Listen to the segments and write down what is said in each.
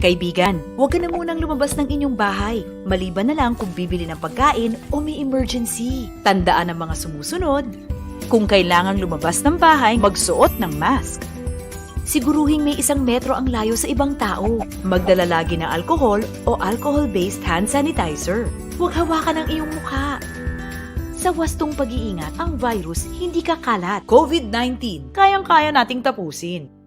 Kaibigan, huwag ka na munang lumabas ng inyong bahay, maliban na lang kung bibili ng pagkain o may emergency. Tandaan ang mga sumusunod. Kung kailangang lumabas ng bahay, magsuot ng mask. Siguruhing may 1 metro ang layo sa ibang tao. Magdala lagi ng alcohol o alcohol-based hand sanitizer. Huwag hawakan ang iyong mukha. Sa wastong pag-iingat, ang virus hindi kakalat. COVID-19, kayang-kaya nating tapusin.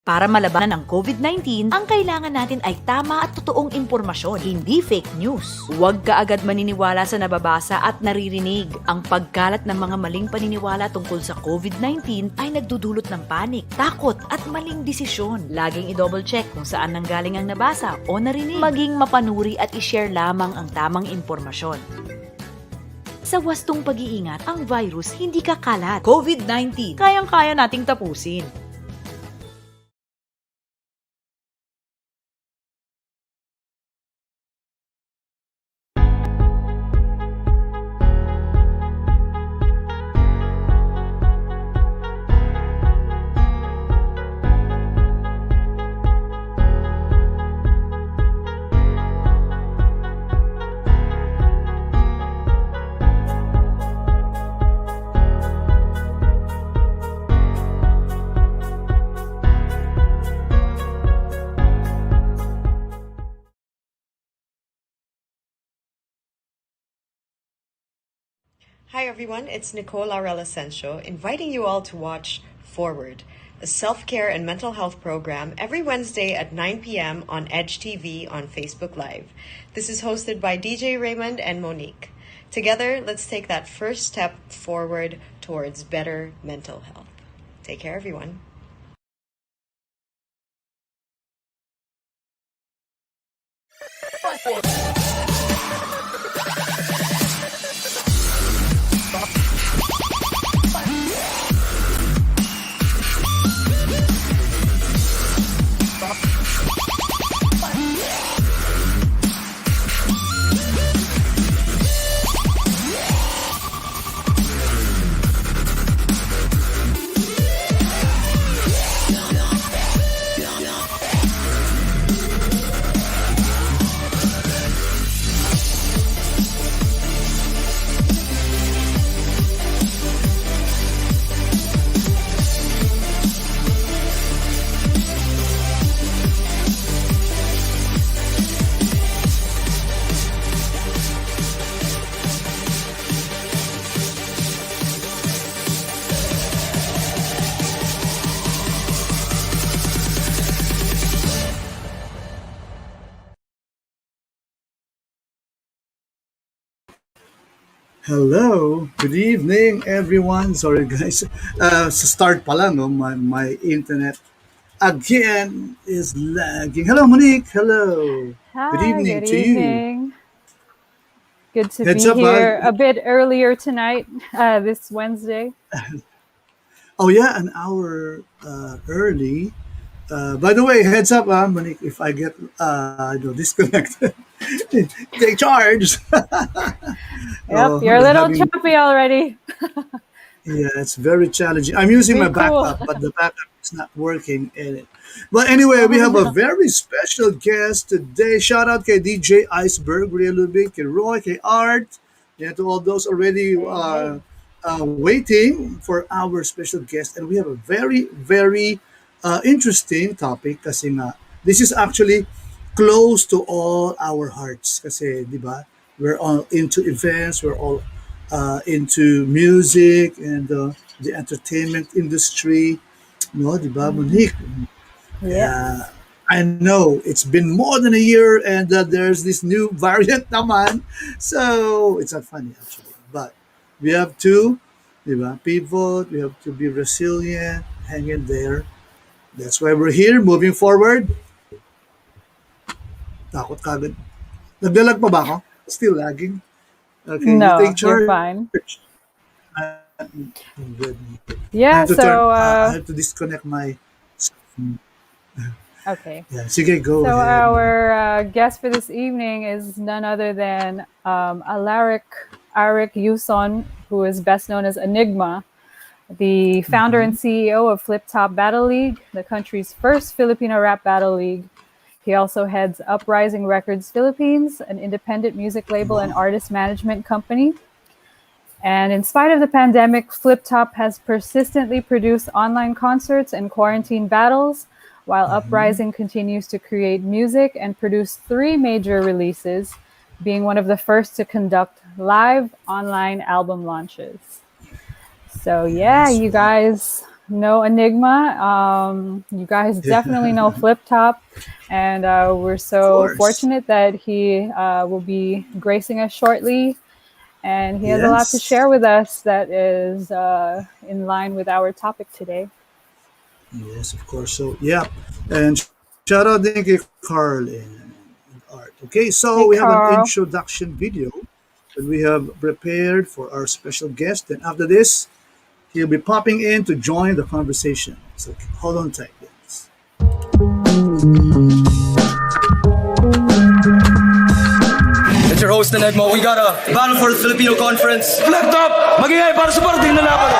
Para malabanan ang COVID-19, ang kailangan natin ay tama at totoong impormasyon, hindi fake news. Huwag ka agad maniniwala sa nababasa at naririnig. Ang pagkalat ng mga maling paniniwala tungkol sa COVID-19 ay nagdudulot ng panik, takot at maling desisyon. Laging i-double check kung saan nanggaling ang nabasa o narinig. Maging mapanuri at i-share lamang ang tamang impormasyon. Sa wastong pag-iingat, ang virus hindi kakalat. COVID-19, kayang-kaya nating tapusin. Hi everyone, it's Nicole Aurel-Asensio inviting you all to watch Forward, a self-care and mental health program every Wednesday at 9 p.m. on Edge TV on Facebook Live. This is hosted by DJ Raymond and Monique. Together, let's take that first step forward towards better mental health. Take care, everyone. Hello, good evening everyone. Sorry guys, sa start pa lang, no, my internet again is lagging. Hello Monique, hello. Good Hi, evening good to you. evening. Good to Heads be up, here a bit earlier tonight, this Wednesday. oh yeah, an hour early. By the way, heads up, Monique, if I get disconnected, take charge. Yep, you're a We're little having choppy already. Yeah, it's very challenging. I'm using Be my cool. backup, but the backup is not working in it. But anyway, we Oh have a no. very special guest today. Shout out to DJ Iceberg, Ria Lubin, kay Roy, kay Art, and to all those already Hey, hey. waiting for our special guest. And we have a very, very interesting topic kasi nga, this is actually close to all our hearts kasi, di ba? We're all into events, we're all into music and the entertainment industry, no, di ba, Mhm. Monique? Yes. I know it's been more than a year and there's this new variant naman. So it's not funny actually. But we have to, di ba, pivot, we have to be resilient, hang in there. That's why we're here, moving forward. Takot kagad. Naglalag pa ba ako? Still lagging? Okay, you take No, you're charge. fine. Good. I Yeah, have to turn. so I have to disconnect my. okay. Yeah, sige, go So ahead. our guest for this evening is none other than Alaric Yuson, who is best known as Enigma, the founder and CEO of FlipTop Battle League, the country's first Filipino rap battle league. He also heads Uprising Records Philippines, an independent music label and Wow. artist management company. And in spite of the pandemic, FlipTop has persistently produced online concerts and quarantine battles, while Uprising continues to create music and produce 3 major releases, being one of the first to conduct live online album launches. So yeah, Yes. you Wow. guys know Enigma. You guys definitely know FlipTop, and we're Of so course. fortunate that he will be gracing us shortly, and he has a lot to Yes. share with us that is in line with our topic today. Yes, of course. So yeah, and shout out din kay Carl and Art. Okay, so Hey, we have an Carl. introduction video that we have prepared for our special guest. And after this, he'll be popping in to join the conversation. So hold on tight, guys. It's your host, Anygma. We got a battle for the Filipino conference. FlipTop! Magingay para sa parating na laban.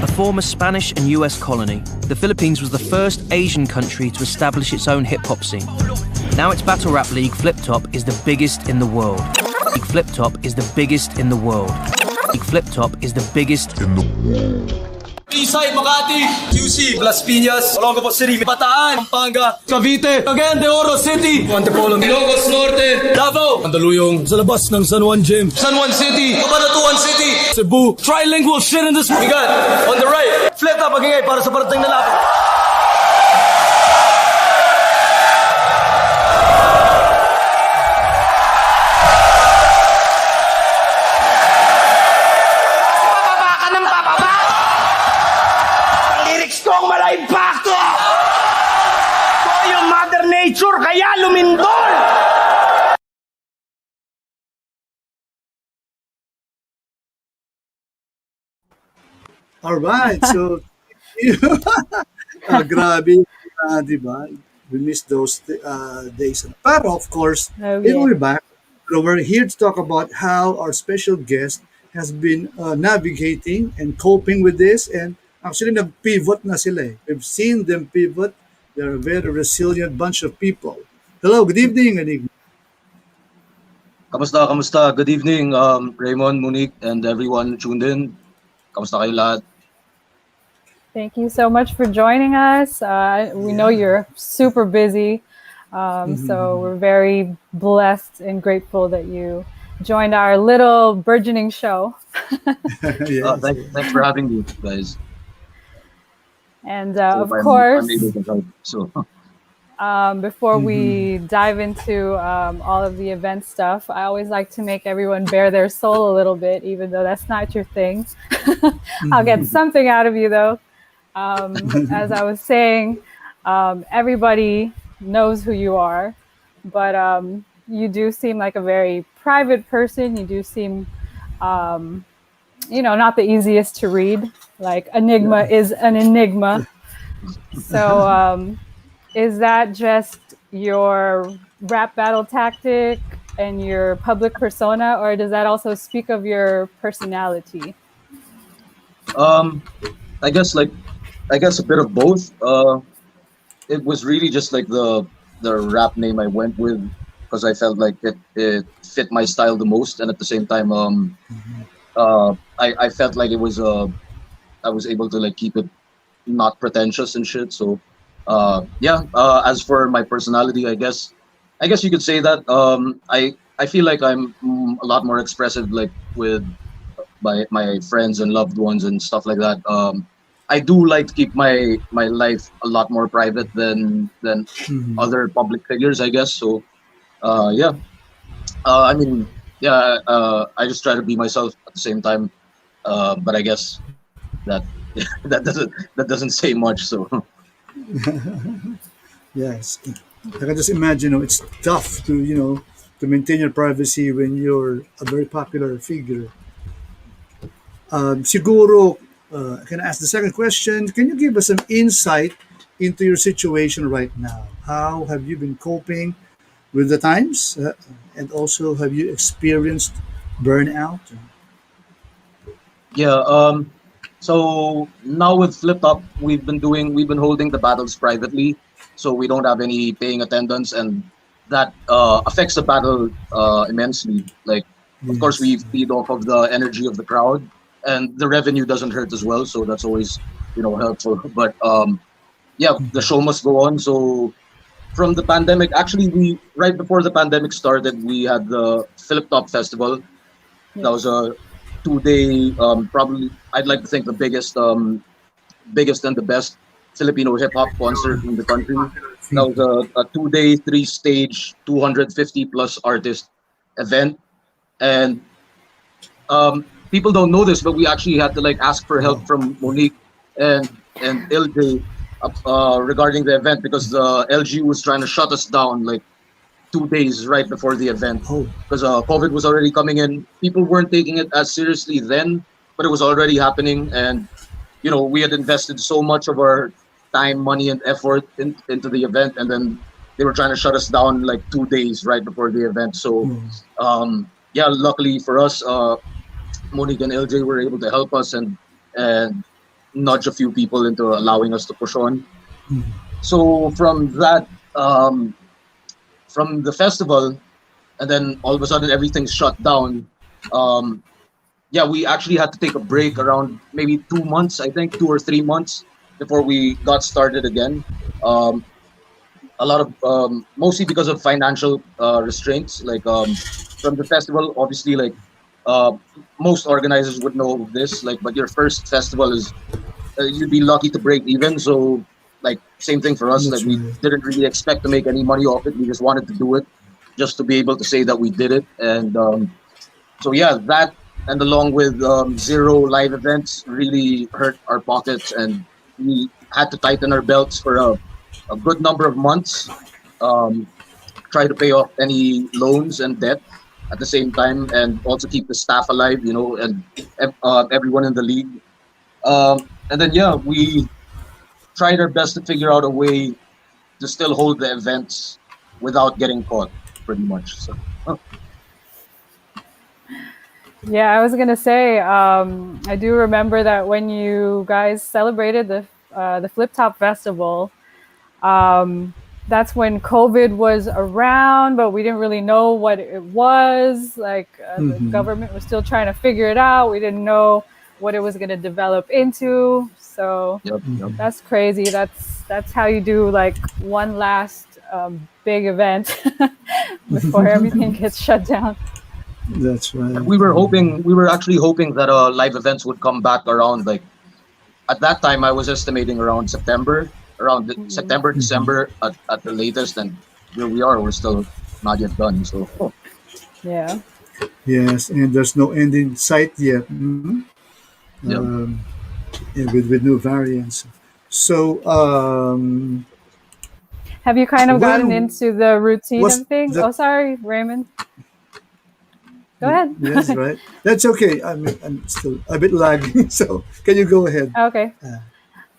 A former Spanish and US colony, the Philippines was the first Asian country to establish its own hip-hop scene. Now its battle rap league, FlipTop, is the biggest in the world. League FlipTop is the biggest in the world. League FlipTop is the biggest in the Isay, Makati, QC, Las Piñas, Olongapo City, Bataan, Pampanga, Cavite, Cagayan de Oro City, Antipolo, Ilocos Norte, Davao, Mandaluyong, sa labas ng San Juan Gym, San Juan City, Cabanatuan City, Cebu, trilingual shit in this. We got, on the right, FlipTop, magingay para sa parating na laban. Impacto! Ko yung Mother Nature, kaya lumindol! All right, so grabe, di ba? We miss those days. Pero of course, Oh it yeah. will be back. So we're here to talk about how our special guest has been navigating and coping with this. And actually, nag-pivot na sila eh. We've seen them pivot. They're a very resilient bunch of people. Hello, good evening, Anygma. Kamusta, kamusta? Good evening, Raymond, Monique, and everyone tuned in. Kamusta kayo lahat? Thank you so much for joining us. We know Yeah. you're super busy, so we're very blessed and grateful that you joined our little burgeoning show. Yes. Thanks for having me, guys. And So of I'm course, able to help. So before we dive into all of the event stuff, I always like to make everyone bare their soul a little bit, even though that's not your thing. I'll get something out of you though. As I was saying, everybody knows who you are, but you do seem like a very private person. You do seem, not the easiest to read. Like Enigma is an enigma. So is that just your rap battle tactic and your public persona, or does that also speak of your personality? I guess a bit of both. It was really just like the rap name I went with because I felt like it fit my style the most, and at the same time, I felt like it was I was able to like keep it not pretentious and shit. So yeah. As for my personality, I guess you could say that I feel like I'm a lot more expressive, like with my friends and loved ones and stuff like that. I do like to keep my life a lot more private than other public figures, I guess. So yeah, I mean, yeah, I just try to be myself at the same time. But I guess that that doesn't say much. So Yes. I can just imagine, it's tough to to maintain your privacy when you're a very popular figure. Siguro, can I ask the second question? Can you give us some insight into your situation right now? How have you been coping with the times? And also, have you experienced burnout? Yeah. So now with FlipTop, we've been holding the battles privately, so we don't have any paying attendance, and that affects the battle immensely. Like, of course, Yes. we feed off of the energy of the crowd, and the revenue doesn't hurt as well, so that's always helpful. But yeah, the show must go on. So from the pandemic, actually, we right before the pandemic started, we had the FlipTop Festival. That was a 2 day, probably I'd like to think the biggest and the best Filipino hip hop concert in the country. That was a 2 day, 3 stage, 250 plus artist event, and people don't know this, but we actually had to like ask for help from Monique and LJ regarding the event because the LG was trying to shut us down like 2 days right before the event Oh, because COVID was already coming in. People weren't taking it as seriously then, but it was already happening, and we had invested so much of our time, money, and effort into the event, and then they were trying to shut us down like 2 days right before the event. So, yeah, luckily for us, Monique and LJ were able to help us and nudge a few people into allowing us to push on. So from that, from the festival, and then all of a sudden everything's shut down. Yeah, we actually had to take a break around maybe 2 months, I think 2 or 3 months before we got started again. A lot of mostly because of financial restraints, like from the festival. Obviously, like uh, most organizers would know this, like, but your first festival is you'd be lucky to break even. So, like, same thing for us. Like, that's we right. didn't really expect to make any money off it. We just wanted to do it, just to be able to say that we did it. And so, yeah, that and along with zero live events really hurt our pockets, and we had to tighten our belts for a good number of months. Um, Try to pay off any loans and debt at the same time, and also keep the staff alive, and everyone in the league. And then, yeah, we tried our best to figure out a way to still hold the events without getting caught, pretty much. So, Yeah, I was gonna say, I do remember that when you guys celebrated the Flip Top Festival, that's when COVID was around, but we didn't really know what it was. Like the government was still trying to figure it out. We didn't know what it was gonna develop into. So yep, yep. that's crazy. That's how you do like one last big event before everything gets shut down. That's right. We were actually hoping that live events would come back around, like, at that time I was estimating around September, September, December at the latest, and here we are. We're still not yet done. So, Yeah. Yes, and there's no end in sight yet. yeah. Yeah, with new variants. So, Have you kind of gotten when into the routine was of things? the Oh, sorry, Raymond. Go ahead. yes, right. That's okay. I'm still a bit lagging, so can you go ahead? Okay.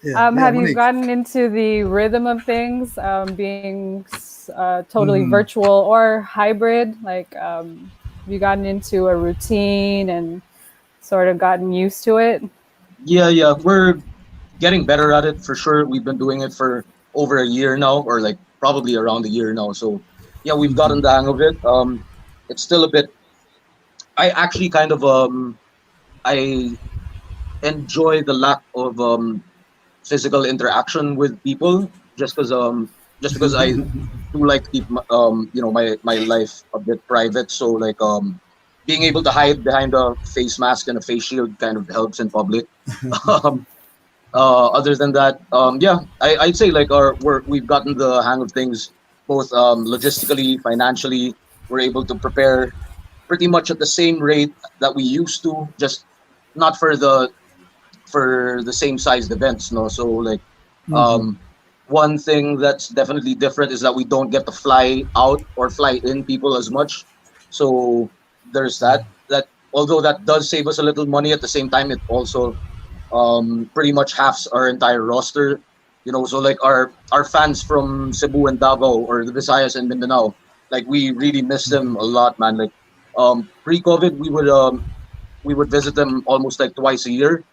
Yeah, Have you Monique. gotten into the rhythm of things, being totally virtual or hybrid? Like, have you gotten into a routine and sort of gotten used to it? Yeah, we're getting better at it for sure. We've been doing it for over a year now, or like probably around a year now. So, yeah, we've gotten the hang of it. It's still a bit. I actually kind of I enjoy the lack of physical interaction with people, just because I do like to keep my life a bit private. So, like, being able to hide behind a face mask and a face shield kind of helps in public. um, Other than that, yeah, I'd say like we've gotten the hang of things, both logistically, financially. We're able to prepare pretty much at the same rate that we used to, just not for the same sized events. No, so like um, one thing that's definitely different is that we don't get to fly out or fly in people as much. So there's that. That although that does save us a little money, at the same time it also pretty much halves our entire roster. So like our fans from Cebu and Davao or the Visayas and Mindanao, like we really miss them a lot, man. Like pre-COVID, we would visit them almost like twice a year,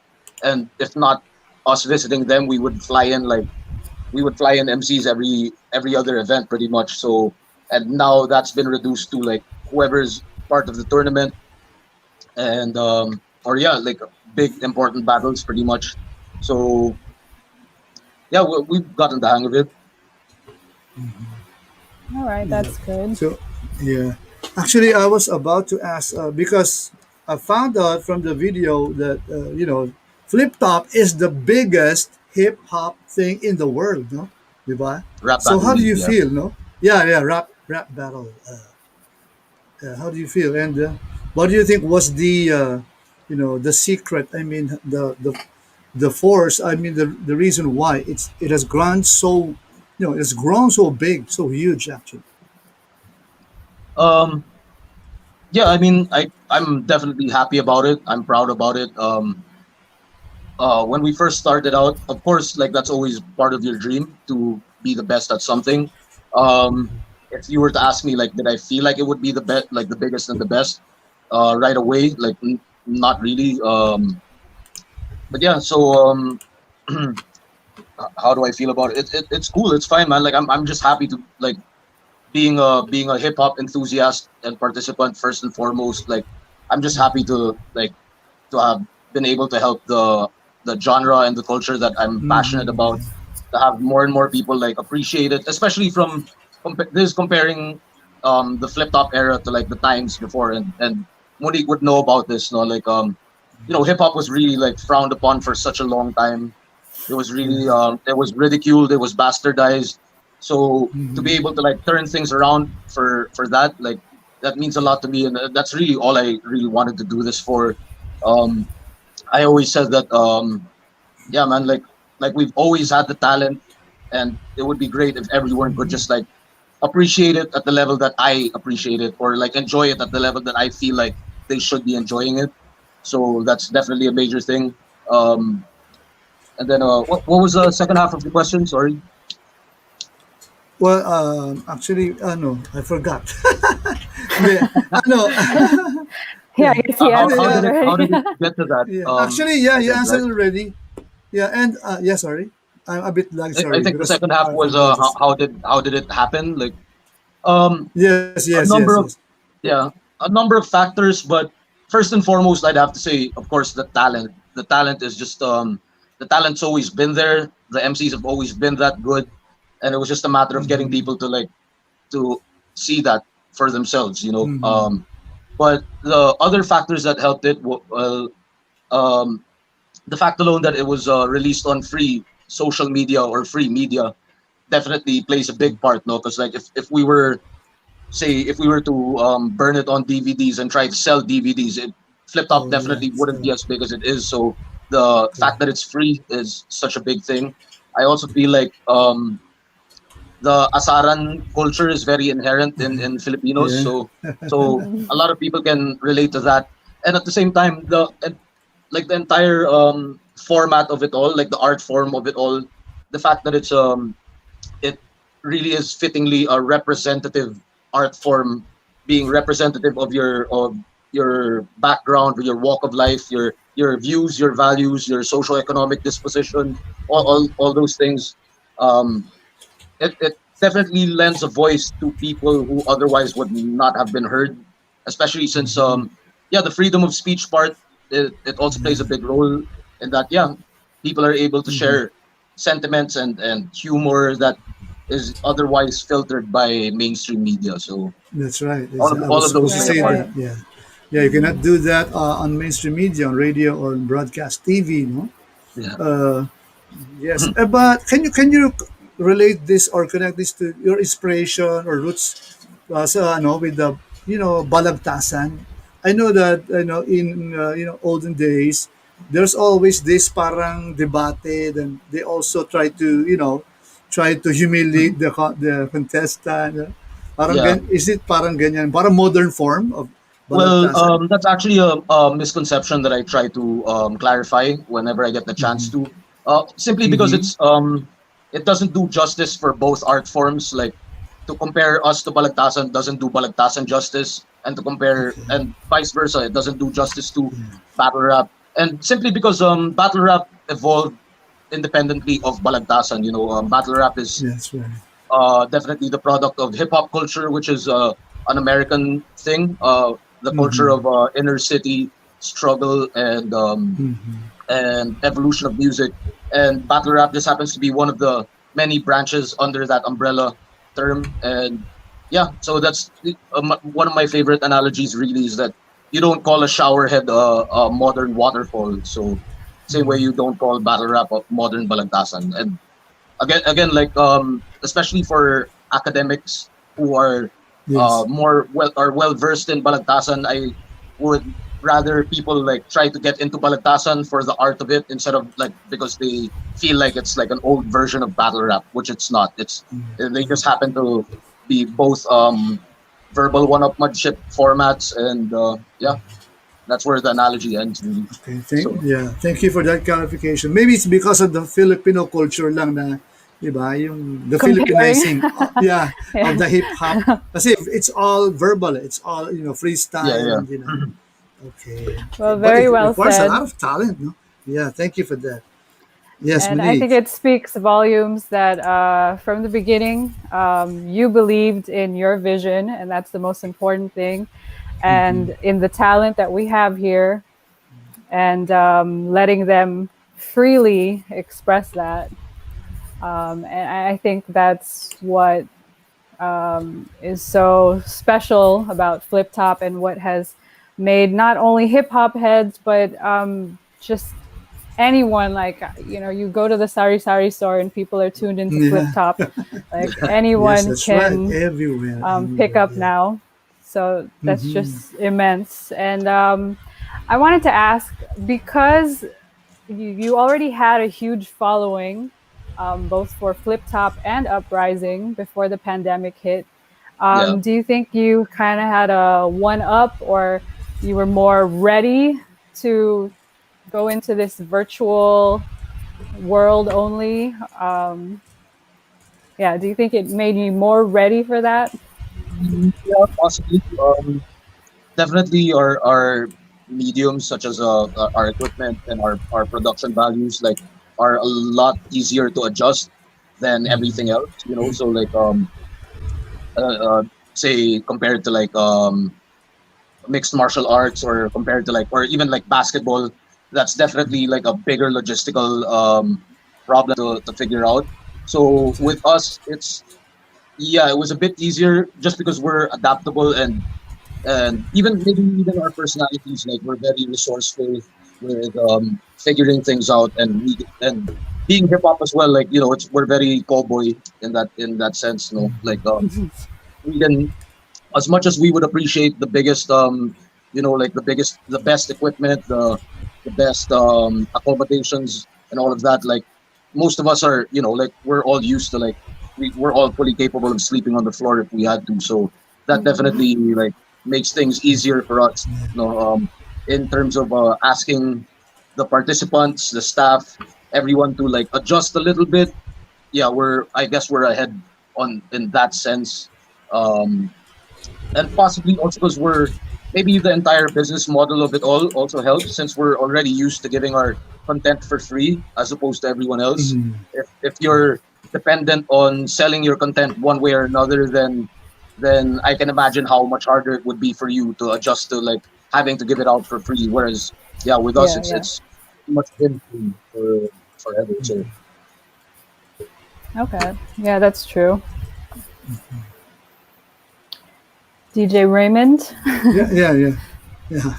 and if not us visiting them, we would fly in MCs every other event pretty much. So and now that's been reduced to like whoever's part of the tournament and or yeah, like big important battles pretty much. So yeah, we've gotten the hang of it. All right, Yeah. that's good. So, yeah. Actually, I was about to ask because I found out from the video that FlipTop is the biggest hip hop thing in the world, no? Diba? Rap So battle how do league, you yeah. feel, no? Yeah, yeah, rap battle. How do you feel? And what do you think was the secret? I mean, the force. I mean, the reason why it has grown so, it's grown so big, so huge, actually. Um, yeah, I mean, I'm definitely happy about it. I'm proud about it. When we first started out, of course, like that's always part of your dream to be the best at something. Um, if you were to ask me, like, did I feel like it would be the best, like the biggest and the best, right away? Like, not really. But yeah, so how do I feel about it? It's cool. It's fine, man. Like, I'm just happy to like being a hip hop enthusiast and participant first and foremost. Like, I'm just happy to have been able to help the genre and the culture that I'm passionate about, to have more and more people like appreciate it, especially from this is comparing the flip top era to like the times before, and Monique would know about this, no? Like hip hop was really like frowned upon for such a long time. It was really it was ridiculed, it was bastardized. So to be able to like turn things around for that, like that means a lot to me, and that's really all I really wanted to do this for. Um, I always said that yeah, man, like we've always had the talent, and it would be great if everyone could just like appreciate it at the level that I appreciate it, or like enjoy it at the level that I feel like they should be enjoying it. So that's definitely a major thing. Um, and then what was the second half of the question? Sorry. Well, actually, no, I forgot. Hindi, no, Yeah, yeah, I guess he answered How it did it how already. did it get to that? yeah. Actually, yeah, I you think, answered right. already. Yeah, and yeah, sorry, I'm a bit lag. I Sorry think the because second half I was forgot how, this. how did it happen? Like um Yes, a yes, yes, number of yes. yeah, a number of factors, but first and foremost, I'd have to say, of course, the talent. The talent is just the talent's always been there. The MCs have always been that good, and it was just a matter of getting people to like to see that for themselves, you know. But the other factors that helped it, um, the fact alone that it was released on free social media or free media definitely plays a big part, no? Because like if we were to burn it on DVDs and try to sell DVDs, Flip Top Oh yeah, definitely wouldn't be so, as big as it is. So the fact that it's free is such a big thing. I also feel like the asaran culture is very inherent in Filipinos. yeah. So a lot of people can relate to that. And at the same time, like the entire format of it all, like the art form of it all, the fact that it really is fittingly a representative art form, being representative of your background, your walk of life, your views, your values, your social economic disposition, all those things. Um, it definitely lends a voice to people who otherwise would not have been heard, especially since yeah, the freedom of speech part, it also plays a big role in that. Yeah, people are able to share sentiments and humor that is otherwise filtered by mainstream media. So That's right. all of I all was of those supposed to play a Right, say part. that. right. Yeah, yeah. You cannot do that on mainstream media, on radio or on broadcast TV. No. Yeah. Uh, yes, but can you relate this or connect this to your inspiration or roots? With the balagtasan. I know that in olden days, there's always this parang debate, and they also try to humiliate the contestant. Yeah. Is it parang ganyan? Parang modern form of Well, balagtasan? that's actually a misconception that I try to clarify whenever I get the chance Mm-hmm. to. Simply because Mm-hmm. it doesn't do justice for both art forms. Like to compare us to balagtasan doesn't do balagtasan justice, and to compare Okay. and vice versa, it doesn't do justice to Yeah. battle rap. And simply because battle rap evolved independently of balagtasan. Battle rap is That's right. definitely the product of hip hop culture, which is an American thing. The culture Mm-hmm. of inner city struggle Mm-hmm. and evolution of music, and battle rap just happens to be one of the many branches under that umbrella term. And yeah, so that's one of my favorite analogies. Really, is that you don't call a shower head a modern waterfall. So same way you don't call battle rap a modern balagtasan. And again like especially for academics who are Yes. well versed in balagtasan, I would rather people like try to get into balagtasan for the art of it instead of like because they feel like it's like an old version of battle rap, which it's not. It's They just happen to be both verbal one-upmanship formats, and yeah, that's where the analogy ends really. Okay, So thank you for that clarification. Maybe it's because of the Filipino culture lang na, di ba, yung the Comparing. Filipinizing, of Yeah. the hip hop. Kasi it's all verbal, it's all yeah, freestyle, yeah. and okay, okay. Well, But very it well requires a lot said. of talent, no? Yeah, thank you for that. Yes, And I think Monique. it speaks volumes that from the beginning, you believed in your vision, and that's the most important thing, and in the talent that we have here, and letting them freely express that. And I think that's what is so special about FlipTop and what has made not only hip hop heads, but just anyone, like, you go to the Sari Sari store and people are tuned into Yeah, FlipTop. Like yes, anyone that's right. can Everywhere, pick everywhere. up Yeah. now. So that's just immense. And I wanted to ask, because you already had a huge following, both for FlipTop and Uprising before the pandemic hit. Yeah. Do you think you kind of had a one up, or you were more ready to go into this virtual world only? Yeah, do you think it made you more ready for that? Yeah, possibly. Definitely our mediums such as our equipment and our production values like are a lot easier to adjust than everything else. So like uh, uh, say compared to like mixed martial arts, or compared to like or even like basketball, that's definitely like a bigger logistical problem to figure out. So with us, it's yeah, it was a bit easier just because we're adaptable, and even maybe even our personalities, like we're very resourceful with figuring things out, and being hip hop as well, like we're very cowboy in that sense, like we can, as much as we would appreciate the biggest like the best equipment, the best accommodations and all of that, like most of us are, like we're all used to like we're all fully capable of sleeping on the floor if we had to. So that definitely like makes things easier for us, in terms of asking the participants, the staff, everyone to like adjust a little bit. Yeah, I guess we're ahead on in that sense. um and possibly also because we're maybe the entire business model of it all also helps, since we're already used to giving our content for free as opposed to everyone else. If you're dependent on selling your content one way or another, then I can imagine how much harder it would be for you to adjust to like having to give it out for free. Whereas yeah, with us Yeah, it's yeah. pretty much been free for forever. So Okay. Yeah, that's true. DJ Raymond, Yeah, yeah, yeah, yeah.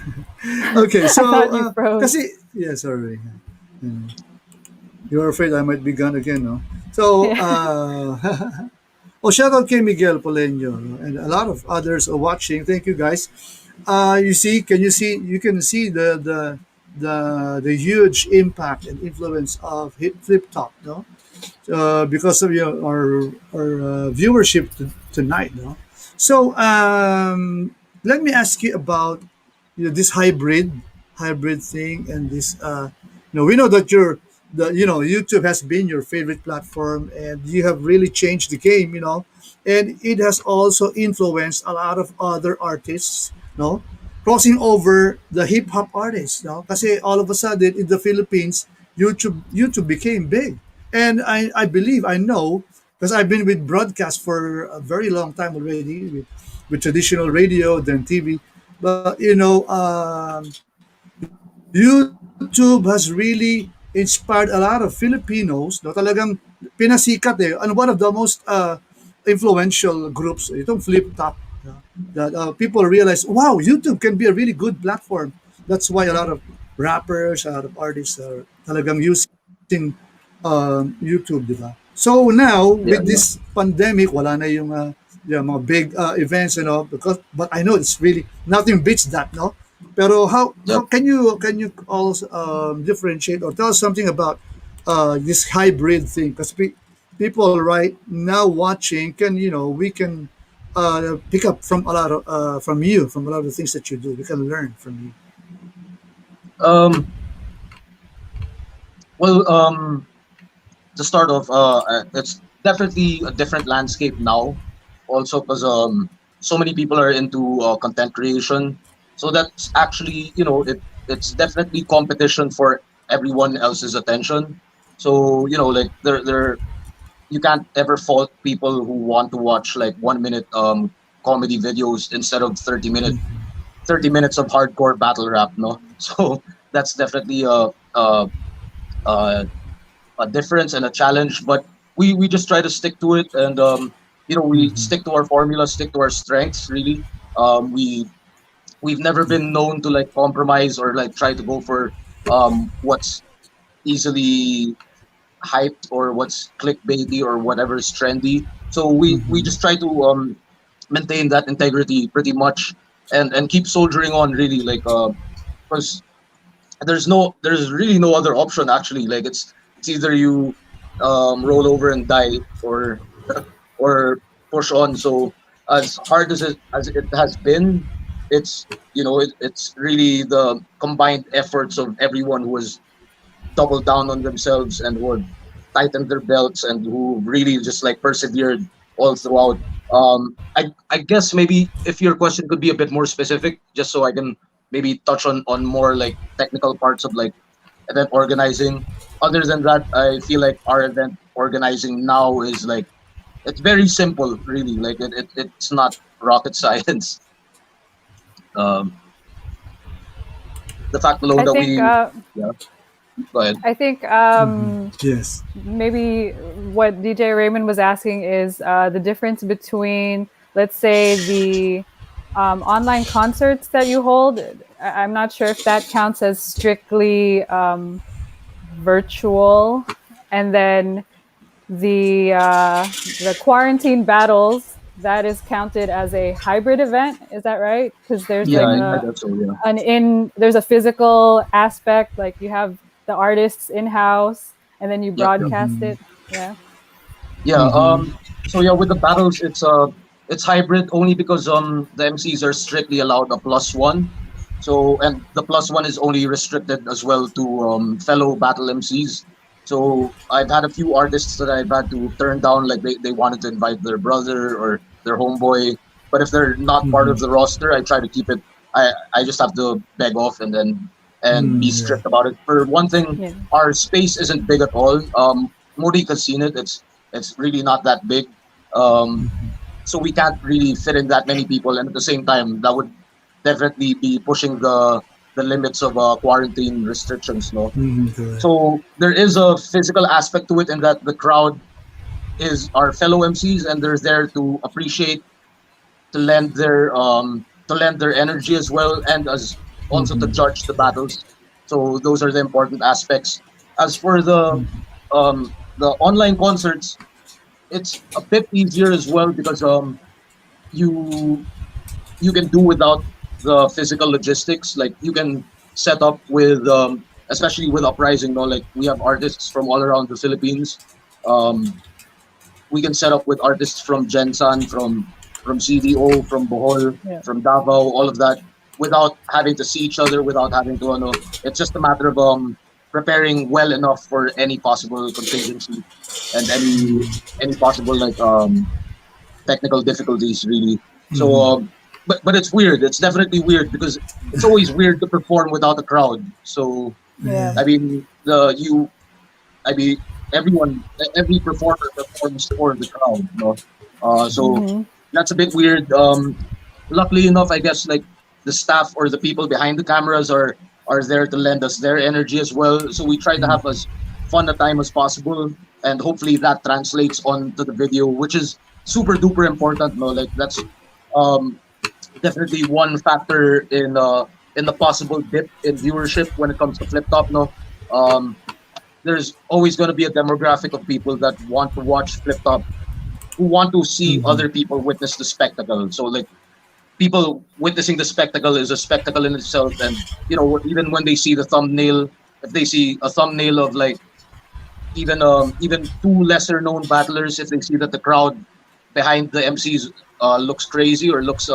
Okay, I so thought you froze. yeah, sorry. You were afraid I might be gone again, no? So, Yeah. oh, shout out kay Miguel Poleño, no? And a lot of others are watching. Thank you, guys. You can see the huge impact and influence of Flip Top, no? Because of our viewership tonight, no? So let me ask you about this hybrid thing and this. We know that YouTube has been your favorite platform and you have really changed the game. And it has also influenced a lot of other artists. Crossing over the hip hop artists. Kasi all of a sudden in the Philippines, YouTube became big, and I believe I know because I've been with broadcast for a very long time already with traditional radio, then TV. But YouTube has really inspired a lot of Filipinos. No, talagang pinasikat and one of the most influential groups, itong FlipTop, that people realize, wow, YouTube can be a really good platform. That's why a lot of rappers, a lot of artists are talagang using YouTube, di ba? So now Yeah, with yeah. this pandemic, wala na yung mga big events, but I know it's really nothing beats that, no. Pero how Yep. can you also differentiate or tell us something about this hybrid thing? Because people right now watching we can pick up from a lot of from a lot of the things that you do. We can learn from you. Um, well, to start off, it's definitely a different landscape now. Also, because so many people are into content creation, so that's actually it's definitely competition for everyone else's attention. So like there you can't ever fault people who want to watch like 1 minute comedy videos instead of 30 minutes of hardcore battle rap. No, so that's definitely a a difference and a challenge, but we just try to stick to it, and we stick to our formula, stick to our strengths. Really, we've never been known to like compromise or like try to go for what's easily hyped or what's clickbaity or whatever is trendy. So we just try to maintain that integrity pretty much, and keep soldiering on. Really, like because there's really no other option actually. Like it's either you roll over and die, or push on. So as hard as it has been, it's it's really the combined efforts of everyone who has doubled down on themselves and who have tightened their belts and who really just like persevered all throughout. I guess maybe if your question could be a bit more specific, just so I can maybe touch on more like technical parts of like event organizing. Other than that, I feel like our event organizing now is like it's very simple, really. Like it's not rocket science. Um, the fact alone I that think we yeah, go ahead. I think Yes. maybe what DJ Raymond was asking is the difference between, let's say, the online concerts that you hold. I'm not sure if that counts as strictly virtual, and then the quarantine battles, that is counted as a hybrid event. Is that right? Because there's Yeah, like I guess so. Yeah. there's a physical aspect, like you have the artists in house and then you Yep. Yep. broadcast it. Yeah. Yeah. So yeah, with the battles, it's hybrid only because the MCs are strictly allowed a plus one. So and the plus one is only restricted as well to fellow battle MCs. So I've had a few artists that I've had to turn down, like they wanted to invite their brother or their homeboy. But if they're not part of the roster, I try to keep it. I just have to beg off and be Yeah. strict about it. For one thing, Yeah. our space isn't big at all. Monique has seen it. It's really not that big. Um, so we can't really fit in that many people, and at the same time, that would definitely be pushing the limits of quarantine restrictions. No, Correct. so there is a physical aspect to it, in that the crowd is our fellow MCs, and they're there to appreciate, to lend their energy as well, and as also to judge the battles. So those are the important aspects. As for the online concerts, it's a bit easier as well because you you can do without the physical logistics. Like you can set up with especially with Uprising. No, like we have artists from all around the Philippines. Um, we can set up with artists from Gensan, from from CDO, from Bohol, Yeah. from Davao, all of that, without having to see each other, without having to, it's just a matter of preparing well enough for any possible contingency and any possible like technical difficulties really. So but it's weird. It's definitely weird because it's always weird to perform without a crowd. So Yeah. I mean the you I mean everyone every performer performs for the crowd, you know. So Mhm. that's a bit weird. Luckily enough, I guess like the staff or the people behind the cameras are there to lend us their energy as well. So we try to have as fun a time as possible, and hopefully that translates onto the video, which is super duper important. No, like that's um, definitely one factor in the possible dip in viewership when it comes to flip top. No, um, there's always going to be a demographic of people that want to watch flip top, who want to see other people witness the spectacle. So like people witnessing the spectacle is a spectacle in itself. And you know, even when they see the thumbnail, if they see a thumbnail of like even two lesser known battlers, if they see that the crowd behind the MCs looks crazy or looks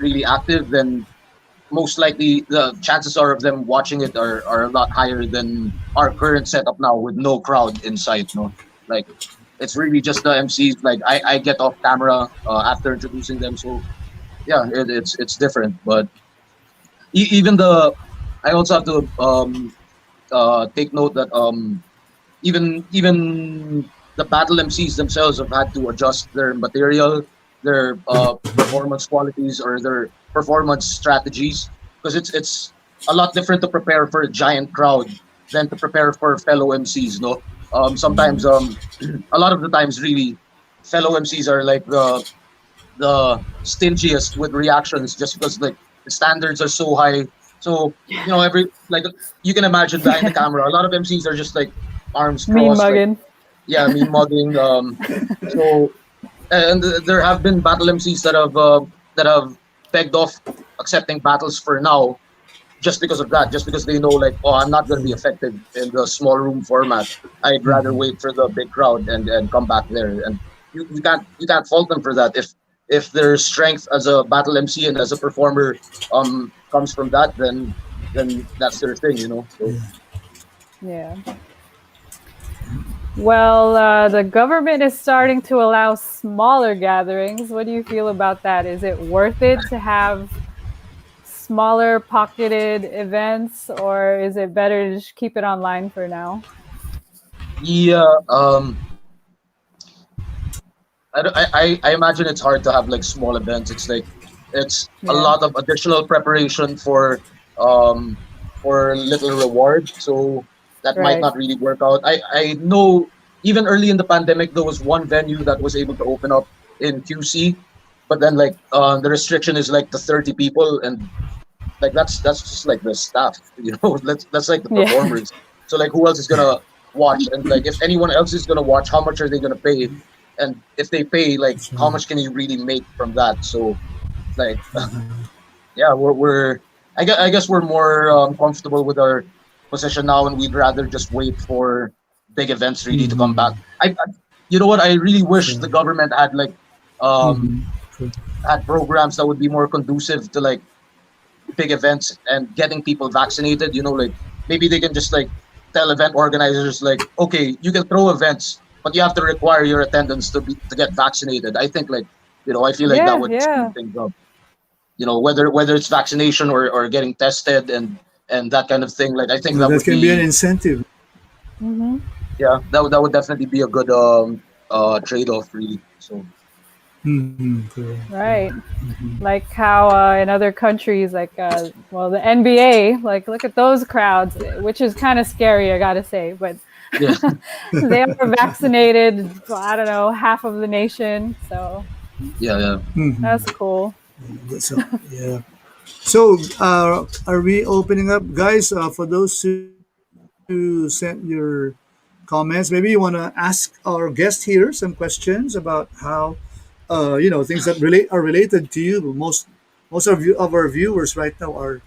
really active, then most likely the chances are of them watching it are a lot higher than our current setup now with no crowd in sight. No, like it's really just the MCs. Like I get off camera after introducing them, so yeah, it's different. But even the I also have to take note that even the battle MCs themselves have had to adjust their material, their performance qualities, or their performance strategies, because it's a lot different to prepare for a giant crowd than to prepare for fellow MCs. No, sometimes a lot of the times really fellow MCs are like the stingiest with reactions just because like the standards are so high. So you know every like you can imagine behind the camera, a lot of MCs are just like arms Mean crossed, like mugging. yeah, mean mugging. So and there have been battle MCs that have begged off accepting battles for now just because of that, just because they know like, oh, I'm not going to be effective in the small room format. I'd rather wait for the big crowd and come back there. And you can't fault them for that if their strength as a battle MC and as a performer comes from that, then that's their thing, you know. So Yeah. Well, the government is starting to allow smaller gatherings. What do you feel about that? Is it worth it to have smaller pocketed events, or is it better to just keep it online for now? yeah, I imagine it's hard to have like small events. It's like it's a Yeah. lot of additional preparation for little reward. So that might Right. not really work out. I know even early in the pandemic there was one venue that was able to open up in QC, but then like the restriction is like the 30 people, and like that's just like the staff, you know. That's like the Yeah. performers. So like who else is gonna watch? And like if anyone else is gonna watch, how much are they gonna pay? And if they pay, like how much can you really make from that? So like yeah, we're I guess we're more comfortable with our position now, and we'd rather just wait for big events really to come back. You know what, I really wish the government had like um had programs that would be more conducive to like big events and getting people vaccinated. You know, like maybe they can just like tell event organizers like, okay, you can throw events, but you have to require your attendance to get vaccinated. I think like you know, I feel like that Yeah. would speed Yeah. things up. You know, whether it's vaccination or getting tested and that kind of thing. Like I think that That would can be an be incentive. Mm-hmm. yeah, that would definitely be a good trade off really. So Correct. Right. Like how in other countries, like well, the NBA, like look at those crowds, which is kind of scary, I gotta say, but yeah, they are vaccinated. I don't know, half of the nation, so yeah. that's cool. So, yeah. So, are we opening up, guys? For those who sent your comments, maybe you want to ask our guest here some questions about how, things that are related to you. Most of our viewers right now are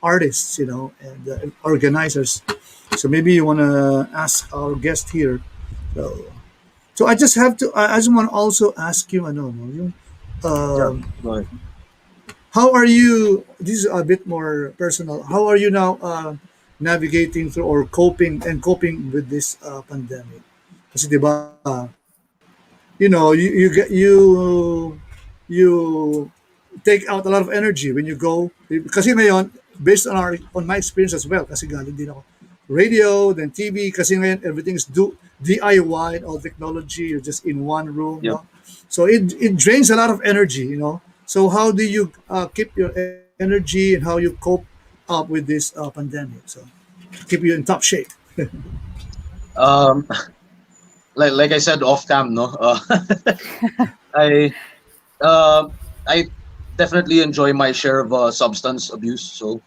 artists, and organizers. So maybe you want to ask our guest here. So, I just want to also ask you, ano, no, Yeah. Um, Go ahead. how are you? This is a bit more personal. How are you now navigating through or coping with this pandemic? Kasi 'di ba, you get you take out a lot of energy when you go. Kasi ngayon, based on my experience as well, kasi galing din ako radio, then TV, kasi ngayon everything is DIY, all technology, you're just in one room, Yep. no? So it drains a lot of energy. So how do you keep your energy and how you cope up with this pandemic? So keep you in top shape. Um, like I said off cam, no. I uh, I definitely enjoy my share of substance abuse. So,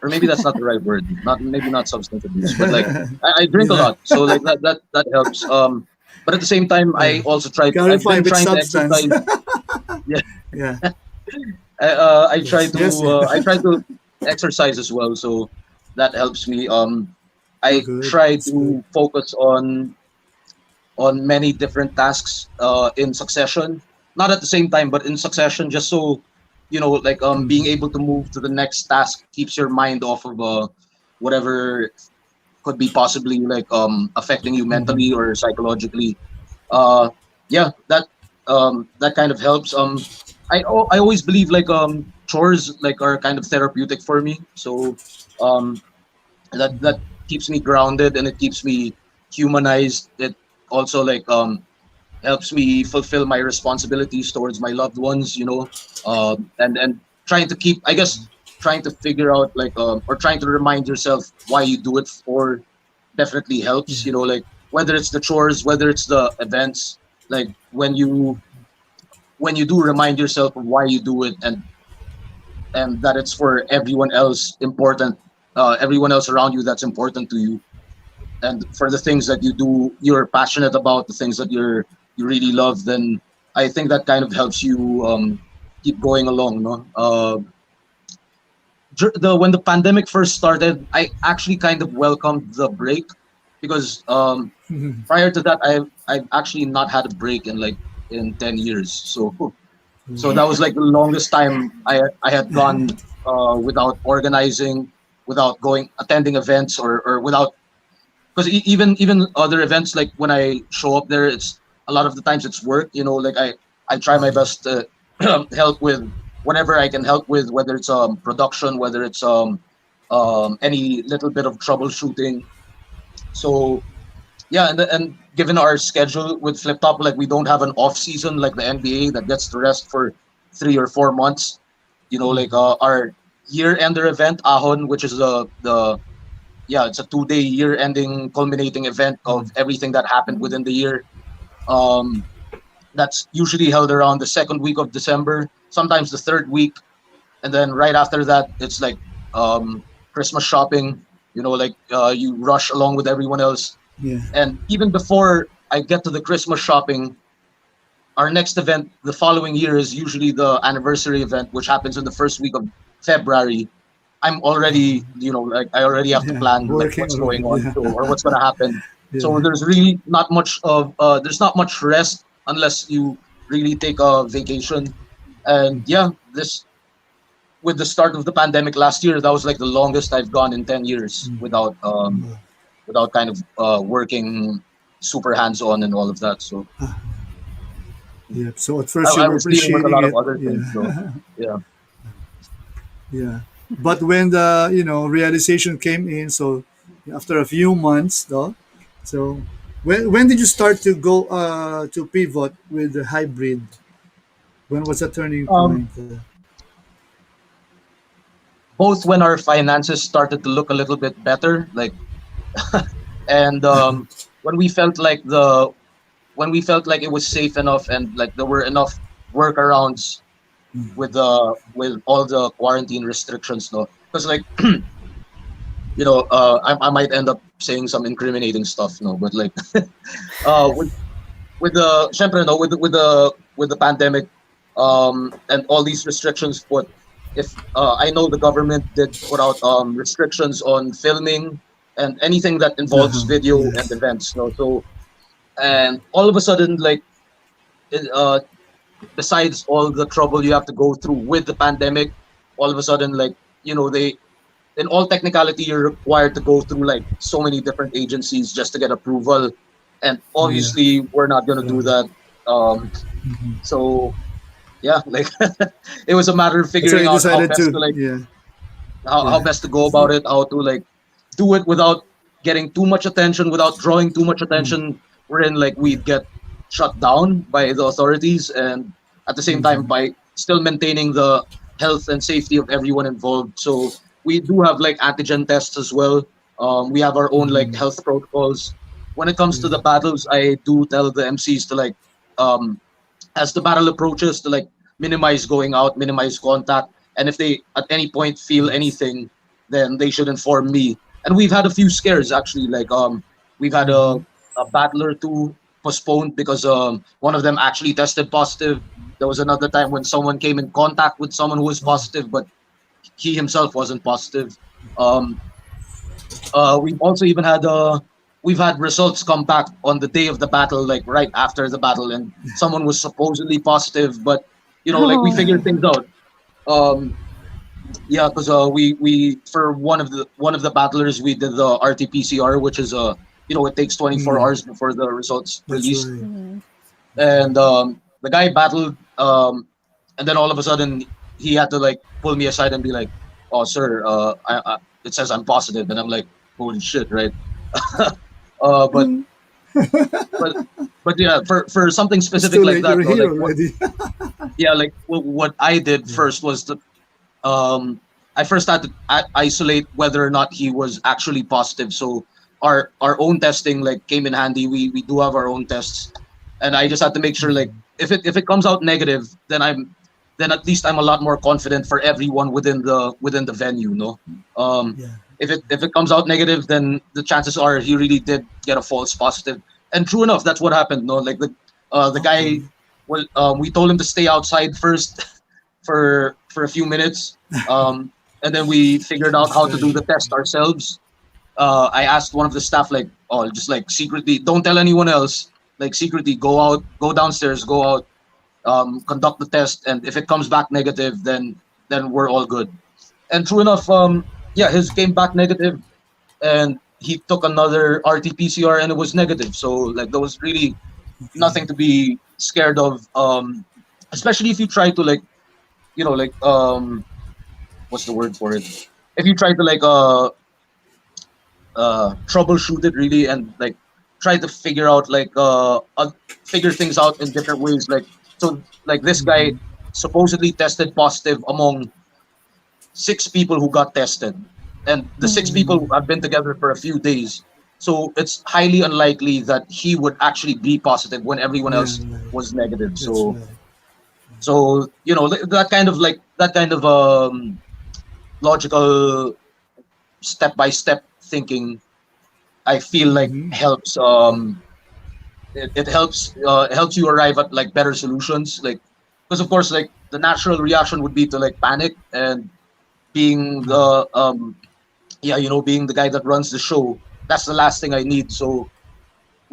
or maybe that's not the right word. Not maybe not substance abuse, but like I drink a Yeah, lot, so like that helps. But at the same time, yeah. I also try. I've Clarify been with trying to substance. exercise. Yeah, Yeah. Yes. Yes. Yeah. I try to exercise as well, so that helps me. Oh, I good. try That's good. to focus on many different tasks in succession, not at the same time, but in succession, just so like being able to move to the next task keeps your mind off of whatever could be possibly like affecting you mentally or psychologically. uh yeah, that kind of helps. I always believe like chores like are kind of therapeutic for me, so um that keeps me grounded and it keeps me humanized. It also like helps me fulfill my responsibilities towards my loved ones, and trying to keep, I guess, trying to figure out like or trying to remind yourself why you do it for definitely helps, Yeah. like whether it's the chores, whether it's the events, like when you do remind yourself of why you do it, and that it's for everyone else important, everyone else around you that's important to you, and for the things that you do you're passionate about, the things that you really love, then I think that kind of helps you keep going along, no. The When the pandemic first started, I actually kind of welcomed the break, because prior to that I've actually not had a break in like in 10 years, so that was like the longest time I had gone without organizing, without going attending events, or without, because even other events, like when I show up there, it's a lot of the times it's work, like I try my best to help with whatever I can help with, whether it's production, whether it's any little bit of troubleshooting. So yeah, and given our schedule with FlipTop, like we don't have an off season like the NBA that gets to rest for 3 or 4 months. Like our year ender event Ahon, which is the yeah, it's a 2-day year ending culminating event of everything that happened within the year. Um, that's usually held around the second week of December, sometimes the third week, and then right after that, it's like Christmas shopping. Like you rush along with everyone else, Yeah. and even before I get to the Christmas shopping, our next event the following year is usually the anniversary event, which happens in the first week of February. I'm already, like I already have to Yeah. plan like Working what's going already. on, Yeah. so, or what's going to happen. So Yeah. there's really not much of there's not much rest unless you really take a vacation. And yeah, this with the start of the pandemic last year, that was like the longest I've gone in 10 years without kind of working super hands on and all of that. So Yeah. So at first you I were was dealing with a appreciating lot of it. other things. So Yeah. yeah. Yeah. But when the realization came in, so after a few months, though, so when did you start to go to pivot with the hybrid? When was the turning Um, point? Both when our finances started to look a little bit better, like, and when we felt like it was safe enough, and like there were enough workarounds with all the quarantine restrictions, no, because like I might end up saying some incriminating stuff, no, but like with syempre, no, with the pandemic and all these restrictions put, if I know the government did put out restrictions on filming and anything that involves video and Yes. events, no, so and all of a sudden like it, besides all the trouble you have to go through with the pandemic, all of a sudden, like, they, in all technicality, you're required to go through like so many different agencies just to get approval, and Yeah. obviously we're not gonna do Right. that. So yeah, like it was a matter of That's why figuring you out how decided best to to. like Yeah. how Yeah. best to go about it, how to like do it without getting too much attention, without drawing too much attention. Wherein like we'd get shut down by the authorities, and at the same time by still maintaining the health and safety of everyone involved. So we do have like antigen tests as well. We have our own like health protocols. When it comes to the Yeah. battles, I do tell the MCs to like um, as the battle approaches to like minimize going out, minimize contact, and if they at any point feel Yes. anything, then they should inform me. And we've had a few scares actually. Like we've had a battle or two postponed because one of them actually tested positive. There was another time when someone came in contact with someone who was Oh. positive, but he himself wasn't positive. Um, we've also even had we've had results come back on the day of the battle, like right after the battle, and someone was supposedly positive, but like we Oh, figured Yeah. things out. Um, yeah, because we for one of the battlers we did the RT-PCR, which is it takes 24 Mm. hours before the results That's released, right. That's and right. the guy battled, and then all of a sudden he had to like pull me aside and be like, "Oh, sir, it says I'm positive," and I'm like, "Holy shit!" Right? But but but yeah, for something It's specific too like late. that, You're no, like here what, already. yeah, like what I did Yeah. first was to I first had to isolate whether or not he was actually positive. So our own testing like came in handy. We do have our own tests, and I just had to make sure like if it comes out negative, then at least I'm a lot more confident for everyone within the venue. No, um, Yeah. if it comes out negative, then the chances are he really did get a false positive. And true enough, that's what happened. No, like the guy, Okay. well, we told him to stay outside first for a few minutes, and then we figured out That's how to do right. the test ourselves. I asked one of the staff like, oh, just like secretly, don't tell anyone else. Like secretly, go out, go downstairs, go out, conduct the test, and if it comes back negative, then we're all good. And true enough, yeah, his came back negative, and he took another RT-PCR, and it was negative. So like there was really nothing to be scared of. Especially if you try to like like what's the word for it? If you try to like troubleshoot it really and like try to figure out like figure things out in different ways, like so like this guy supposedly tested positive among 6 people who got tested, and the 6 people have been together for a few days, so it's highly unlikely that he would actually be positive when everyone Yeah. else Right. was negative. That's So right. that kind of logical step by step thinking, I feel like helps it helps you arrive at like better solutions, like because of course like the natural reaction would be to like panic, and being the yeah, being the guy that runs the show, that's the last thing I need. So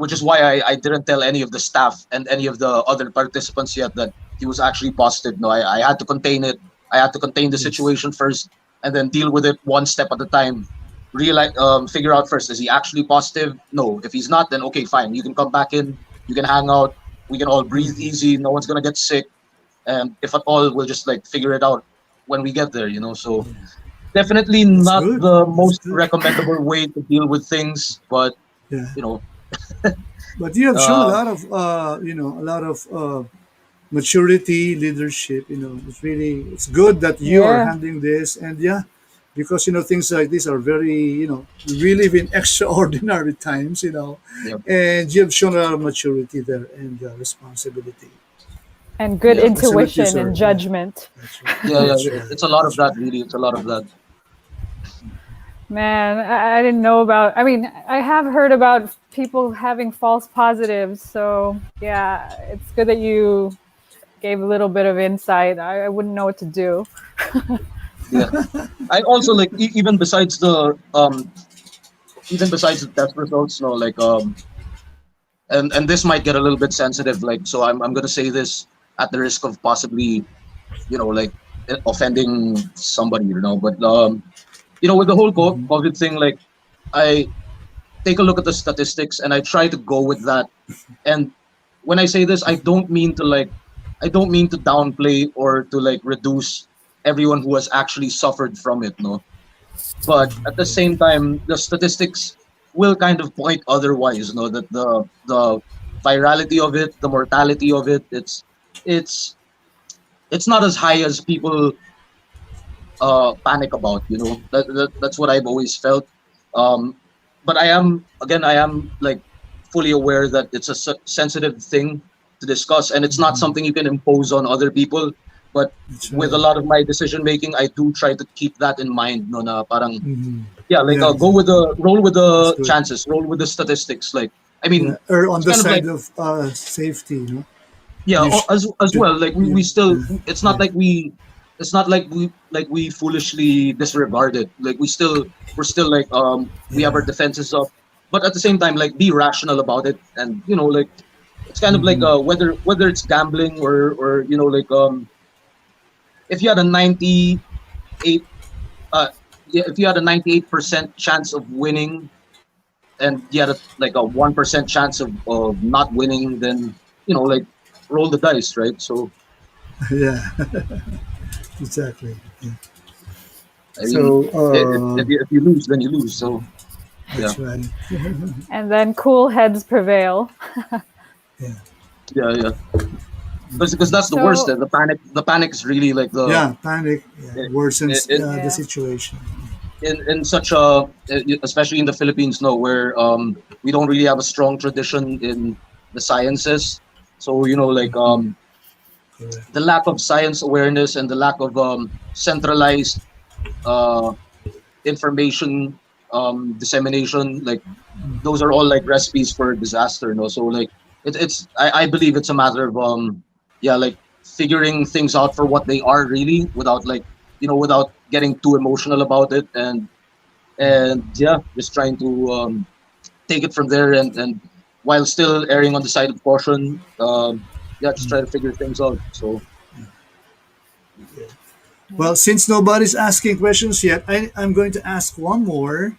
which is why I didn't tell any of the staff and any of the other participants yet that he was actually positive. No, I had to contain it. I had to contain the Yes. situation first, and then deal with it one step at a time. Realize, figure out first, is he actually positive? No. If he's not, then okay, fine. You can come back in. You can hang out. We can all breathe easy. No one's gonna get sick. And if at all, we'll just like figure it out when we get there. So definitely That's not good. the That's most good. recommendable way to deal with things, but Yeah. you know, But you have shown a uh, lot of, a lot of maturity, leadership. It's good that you are yeah. handling this, and yeah, because things like this are very, we live in extraordinary times, yeah, and you have shown a lot of maturity there and responsibility. And good yeah. I salute you, intuition sir. and Yeah, judgment. that's right. Yeah, yeah, That's right. it's a lot of That's that, right. really. It's a lot of that. Man, I didn't know about. I mean, I have heard about people having false positives. So, yeah, it's good that you gave a little bit of insight. I wouldn't know what to do. Yeah. I also like even besides the test results, like and this might get a little bit sensitive. Like, so I'm gonna say this. at the risk of possibly, like offending somebody, but with the whole COVID thing, like I take a look at the statistics and I try to go with that. And when I say this, I don't mean to downplay or to like reduce everyone who has actually suffered from it, no. But at the same time, the statistics will kind of point otherwise, no, that the virality of it, the mortality of it, it's it's not as high as people panic about. That's what I've always felt. Um, but I am like fully aware that it's a sensitive thing to discuss, and it's not something you can impose on other people. But That's with a right. lot of my decision making, I do try to keep that in mind. No, na parang yeah, like Yeah, go with the roll with that's the good. chances, roll with the statistics. Like I Yeah, mean, or on it's the kind of like side of safety, yeah, you as should, well. Like we yeah, still, yeah, it's not yeah. like we foolishly disregard it. Like we're still like we have our Yeah. defenses up, but at the same time, like be rational about it, and like it's kind of like Hmm. whether it's gambling or like if you had a 98 yeah, if you had a 98% chance of winning and you had like a 1% chance of not winning, then like roll the dice, right? So Yeah, exactly. Yeah. I mean, So, if you lose, then you lose. So yeah, that's right. And then cool heads prevail. Yeah. yeah. Because that's the worst. So The panic is really like Yeah, panic, yeah, it, it, worsens it, the yeah, situation. in such a, especially in the Philippines, no, where we don't really have a strong tradition in the sciences. So like Correct. the lack of science awareness and the lack of centralized uh, information dissemination, like those are all like recipes for disaster, no. So like I believe it's a matter of yeah, like figuring things out for what they are really, without like without getting too emotional about it, and yeah, just trying to take it from there, and while still erring on the side of caution, yeah, just try to figure things out. So Well, since nobody's asking questions yet, I'm going to ask one more.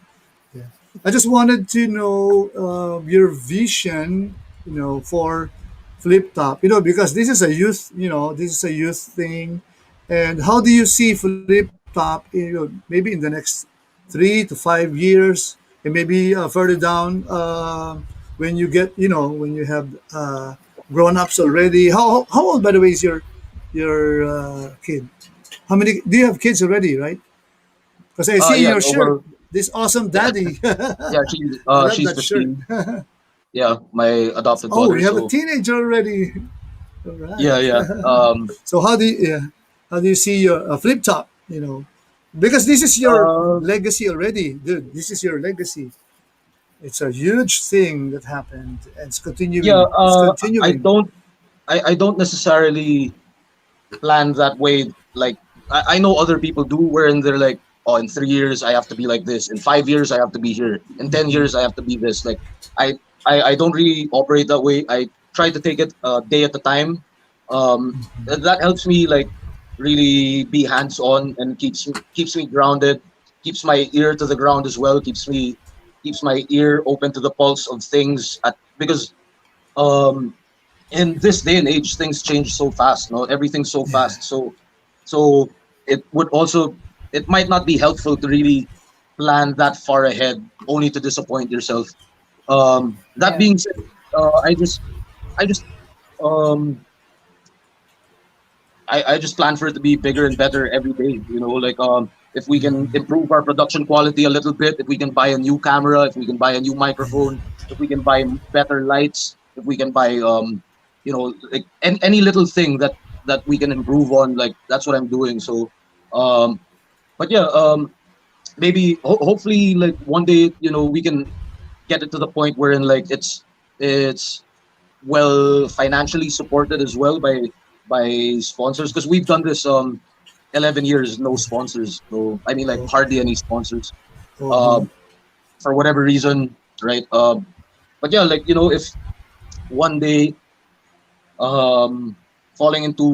Yeah. I just wanted to know your vision, for FlipTop, because this is a youth, this is a youth thing. And how do you see FlipTop, maybe in the next 3 to 5 years, and maybe further down when you get, when you have grown ups already. How old, by the way, is your kid? How many do you have kids already, right? Because I see in yeah, your no, shirt, well, this awesome daddy. yeah, I love she's that shirt. 15. Yeah, my adopted Oh, daughter. you have a So teenager already. All yeah, right. yeah. So how do you see your flip top? Because this is your Uh, legacy already, dude. This is your legacy. It's a huge thing that happened, and it's yeah. continuing. It's continuing. I don't necessarily plan that way. Like I know other people do, wherein they're like, oh, in 3 years I have to be like this. In 5 years I have to be here. In 10 years I have to be this. Like I I don't really operate that way. I try to take it a day at a time. That helps me like really be hands on and keeps me grounded. Keeps my ear to the ground as well. Keeps my ear open to the pulse of things because um in this day and age things change so fast, no, everything's so Yeah. fast. So it would also, it might not be helpful to really plan that far ahead only to disappoint yourself. That yeah, being said, I just um I just plan for it to be bigger and better every day. Like if we can improve our production quality a little bit, if we can buy a new camera, if we can buy a new microphone, if we can buy better lights, if we can buy like any little thing that we can improve on, like that's what I'm doing. So um but yeah, maybe hopefully like one day we can get it to the point wherein like it's well financially supported as well by sponsors, because we've done this 11 years no sponsors, so I mean like Okay. hardly any sponsors Uh-huh. um for whatever reason, right? But yeah, like if one day um falling into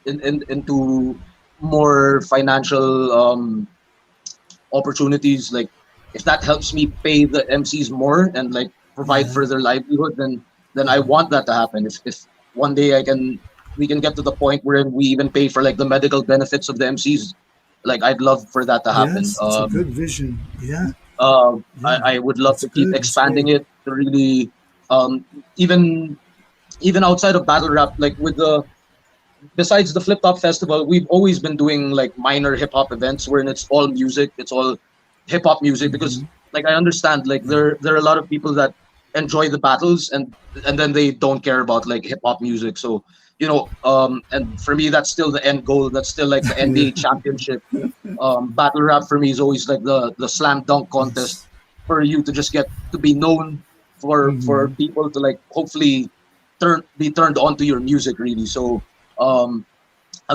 into more financial opportunities, like if that helps me pay the MCs more and like provide Yeah. for their livelihood, then I want that to happen. If one day we can get to the point where we even pay for like the medical benefits of the MCs, like I'd love for that to happen. Yes, it's a good vision. Yeah. Yeah. I would love That's to keep good. That's expanding great. it to really even even outside of battle rap, like with the besides the Flip Top Festival, we've always been doing like minor hip hop events wherein it's all music, it's all hip hop music because like I understand like there are a lot of people that enjoy the battles and then they don't care about like hip hop music. So and for me that's still the end goal. That's still like the Yeah. NBA championship. Battle rap for me is always like the slam dunk contest Yes. for you to just get to be known for people to like hopefully be turned on to your music really. So um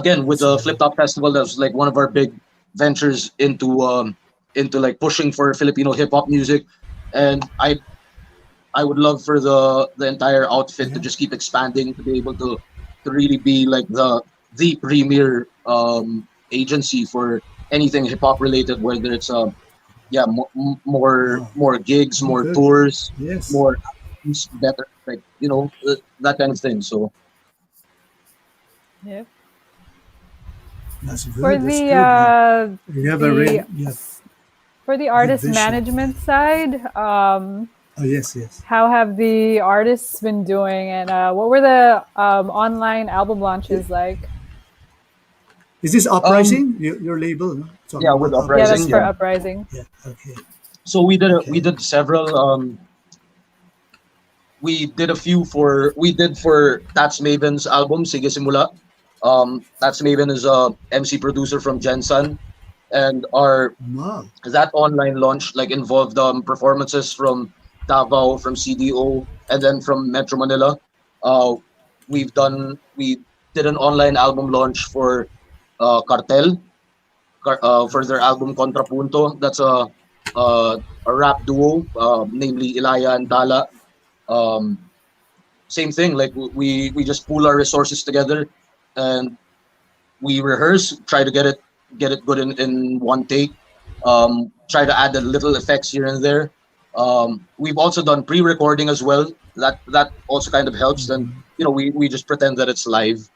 again with That's the right. Flip Top Festival, that was like one of our big ventures into like pushing for Filipino hip hop music, and I would love for the entire outfit to Yeah. just keep expanding to be able to really be like the premier agency for anything hip hop related, whether it's more Wow. more gigs, Oh, more good. tours, Yes. more albums, better like that kind of thing. So Yep. That's For good. That's good. You have a the you have for the good artist vision. management side, Oh yes, yes. how have the artists been doing, and what were the online album launches like? Is this um Uprising? Your label, no? Talking yeah, with about Yeah, that's Uprising, Uprising. for yeah. Uprising. Yeah. Okay. So we Okay. did several we did for Tats Maven's album Sige Simula. Tats Maven is a MC producer from Jensen, and our Wow. that online launch like involved performances from Davao, from CDO, and then from Metro Manila. Uh, we did an online album launch for Cartel for their album Contrapunto. That's a rap duo, namely Ilaya and Dala. Um, Same thing, like we just pool our resources together and we rehearse, try to get it good in one take. Try to add a little effects here and there. We've also done pre-recording as well. That also kind of helps. Then we just pretend that it's live,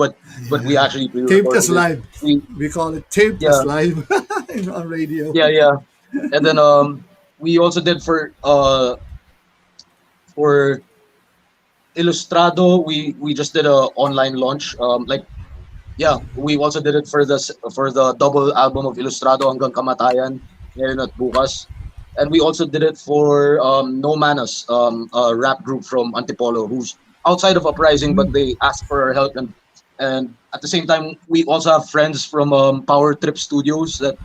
but we Yeah. actually Taped as pre-recorded it. live. We We call it taped as Yeah, live on radio. yeah, and then we also did for Illustrado. We just did a online launch. Yeah, we also did it for the double album of Ilustrado hanggang Kamatayan, ngayon at bukas. And we also did it for No Manas, a rap group from Antipolo who's outside of Uprising, but they asked for our help. And at the same time, we also have friends from Power Trip Studios that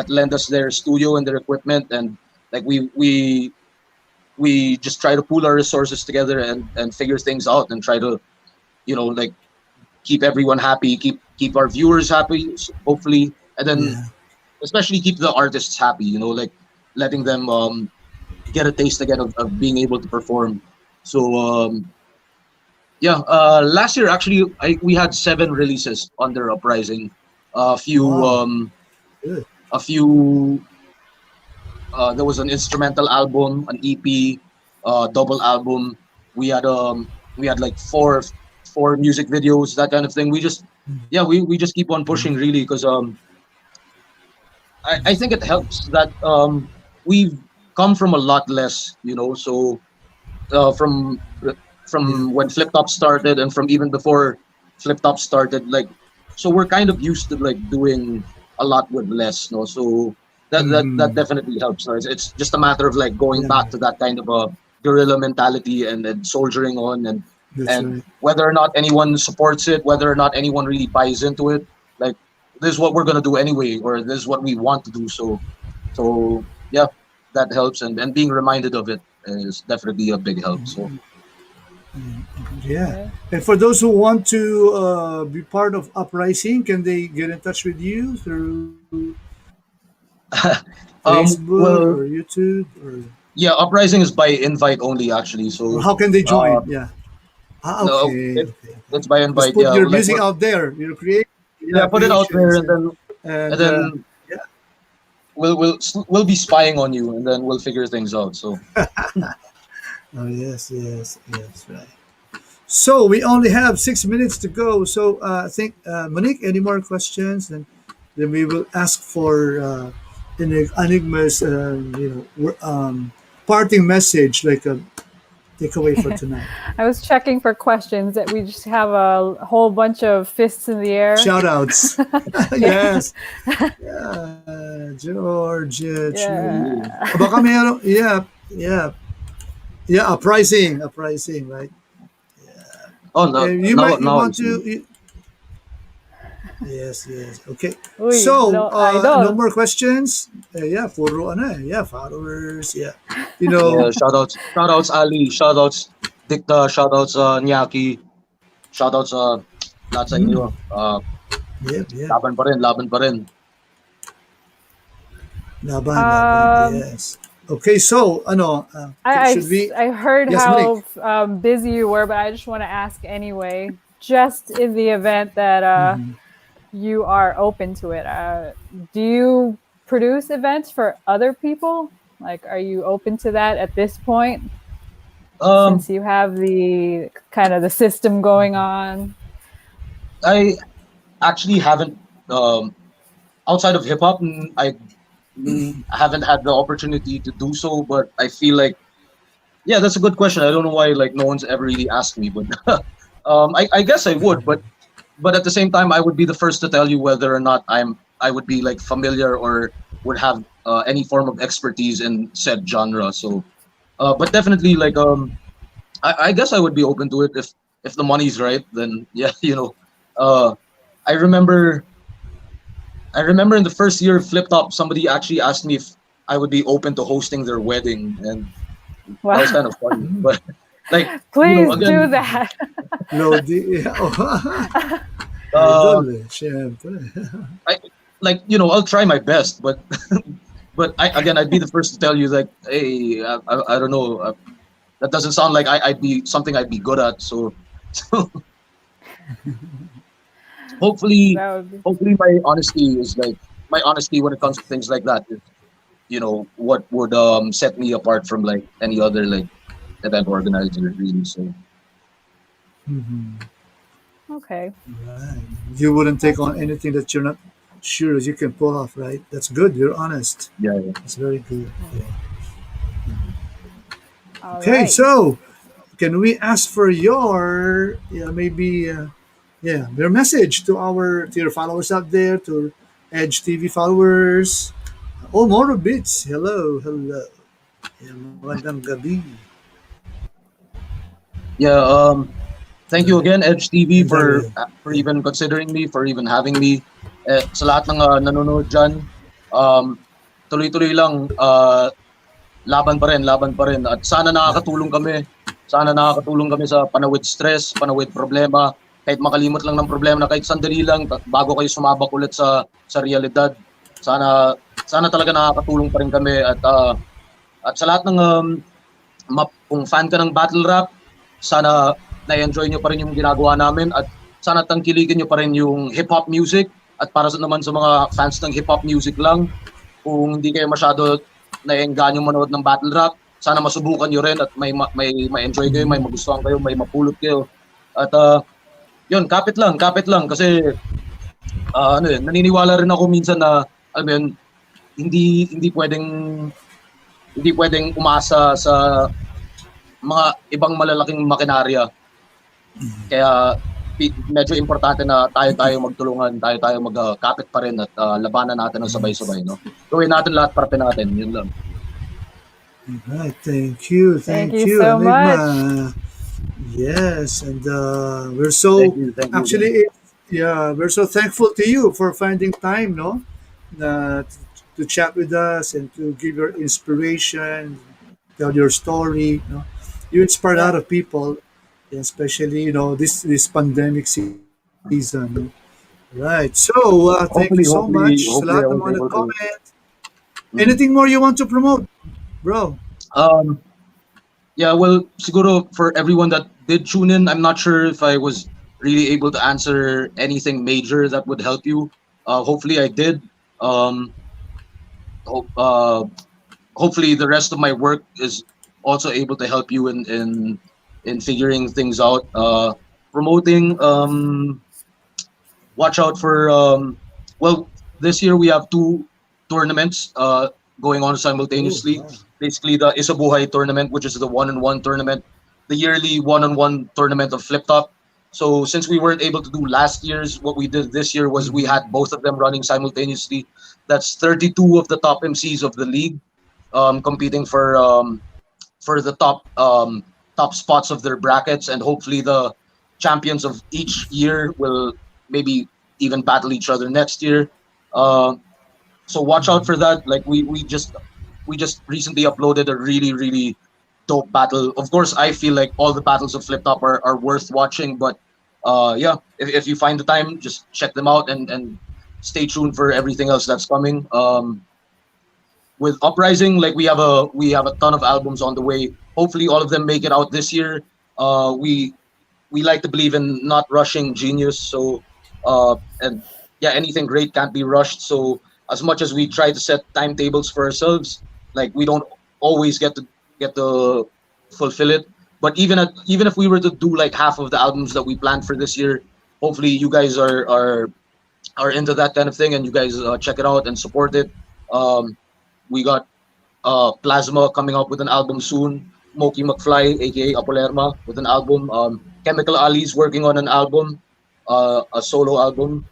lend us their studio and their equipment. And like we just try to pool our resources together and figure things out and try to like keep everyone happy, keep our viewers happy, hopefully, and then Yeah. especially keep the artists happy. Like letting them get a taste again of being able to perform. So yeah, last year actually we had 7 releases under Uprising. A few Wow. Good. a few there was an instrumental album, an EP, double album. We had we had like four music videos, that kind of thing. We just yeah we just keep on pushing really because I think it helps that we've come from a lot less, so uh, from Yeah. from when FlipTop started and from even before FlipTop started, like so we're kind of used to like doing a lot with less, so that definitely helps. No? It's just a matter of like going Yeah. back to that kind of a guerrilla mentality and soldiering on That's and right. whether or not anyone supports it, whether or not anyone really buys into it, like this is what we're gonna do anyway, or this is what we want to do. So yeah, that helps, and being reminded of it is definitely a big help. So Yeah. Yeah. And for those who want to be part of Uprising, can they get in touch with you through Facebook well, or YouTube or yeah, Uprising is by invite only actually. or So how can they uh, join? Yeah. Ah, No, okay, okay. it's by Just invite. put Yeah, your like music out there. Your yeah, put it out there, creations, and and then yeah. we'll be spying on you, and then we'll figure things out. So Oh yes, yes, yes, right. So we only have 6 minutes to go. So I think Monique, any more questions? Then we will ask for Enigma's parting message, like a takeaway for tonight. I was checking for questions that we just have a whole bunch of fists in the air. Shout outs. Yeah. Yes. Georgia, Chu. Yeah. Baka meron, yeah, yeah. Yeah, uprising, right? oh no, You now I want see. to, yes, yes. Okay. Uy, So, no idol. more questions. Yeah, puro ano yeah, followers, yeah. You Yeah, know, shout outs Ali, shout outs Dikta, shout outs Nyaki, shout outs lahat sa inyo. yep, yep. Laban pa rin. Laban, Um, yes. Okay, so, should we, I heard yes, Monique. how busy you were, but I just want to ask anyway. Just in the event that you are open to it, do you produce events for other people? Like, are you open to that at this point? Um, Since you have the kind of the system going on. I actually haven't outside of hip hop. Haven't had the opportunity to do so, but I feel like yeah, that's a good question. I don't know why like no one's ever really asked me, but I guess I would, but at the same time, I would be the first to tell you whether or not I would be like familiar or would have any form of expertise in said genre. So, but definitely like I guess I would be open to it if the money's right. Then yeah, uh, I remember in the first year of FlipTop, somebody actually asked me if I would be open to hosting their wedding, and that was Wow. kind of funny. But like Please do again, that. Lodi, uh, idol, syempre. I I'll try my best, but but I'd be the first to tell you like, hey, I don't know, that doesn't sound like I'd be something I'd be good at. So, so hopefully, That would be my honesty is like my honesty when it comes to things like that is what would set me apart from like any other like event organizer really. So okay. Right. You wouldn't take on anything that you're not sure you can pull off, right? That's good. You're honest. yeah, yeah. That's very good. Yeah. All Okay, right. so can we ask for your maybe your message to your followers out there, to Edge TV followers? Oh, more bits. Hello, hello. Yeah, magandang gabi. Yeah, thank you again, Edge TV, Magandang gabi. for even considering me, for even having me. Sa lahat ng nanonood dyan, tuloy-tuloy lang, laban pa rin. At sana nakakatulong kami sa panawid stress, panawid problema, kahit makalimot lang ng problema na kahit sandali lang, bago kayo sumabak ulit sa realidad. Sana talaga nakakatulong pa rin kami. At sa lahat ng kung fan ka ng battle rap, sana na-enjoy nyo pa rin yung ginagawa namin, at sana tangkilikin nyo pa rin yung hip-hop music. At para naman sa mga fans ng hip-hop music lang, kung hindi kayo masyado na-engganyo manood ng battle rap, sana masubukan nyo rin at may ma-enjoy kayo, may magustuhan kayo, may mapulot kayo. At yun, kapit lang kasi naniniwala rin ako minsan na alam mo yun, hindi pwedeng umasa sa mga ibang malalaking makinarya. Kaya medyo importante na tayo magtulungan, tayo magkapit pa rin at labanan natin ng sabay-sabay, no? Gawin natin lahat parte natin, yun lang. Right, thank you Thank you so Enigma. much. Yes, and we're so Thank you actually, we're so thankful to you for finding time, no, to chat with us and to give your inspiration, tell your story. No, you inspire a lot of people, especially this pandemic season. No? Right. So thank you so much. Sa Hopefully lahat I ng was mga able to. nag-comment. Anything more you want to promote, bro? Yeah, well, siguro for everyone that did tune in, I'm not sure if I was really able to answer anything major that would help you. Hopefully, I did. Um, hope, hopefully, the rest of my work is also able to help you in figuring things out. Promoting. Watch out for. Well, this year we have two tournaments going on simultaneously. Wow. Basically, the Isabuhay tournament, which is the one-on-one tournament, the yearly one-on-one tournament of FlipTop. So since we weren't able to do last year's, what we did this year was we had both of them running simultaneously. That's 32 of the top MCs of the league competing for the top spots of their brackets, and hopefully the champions of each year will maybe even battle each other next year. Uh, so watch out for that. Like we just recently uploaded a really dope battle. Of course, I feel like all the battles of FlipTop are worth watching, but yeah, if you find the time, just check them out and stay tuned for everything else that's coming. With Uprising, like we have a ton of albums on the way. Hopefully, all of them make it out this year. We like to believe in not rushing genius. So and yeah, anything great can't be rushed. So as much as we try to set timetables for ourselves, like we don't always get to fulfill it. But even if we were to do like half of the albums that we planned for this year, hopefully you guys are into that kind of thing and you guys check it out and support it. We got Plasma coming up with an album soon. Moki McFly, aka Apolerma, with an album. Chemical Ali's working on an album, a solo album.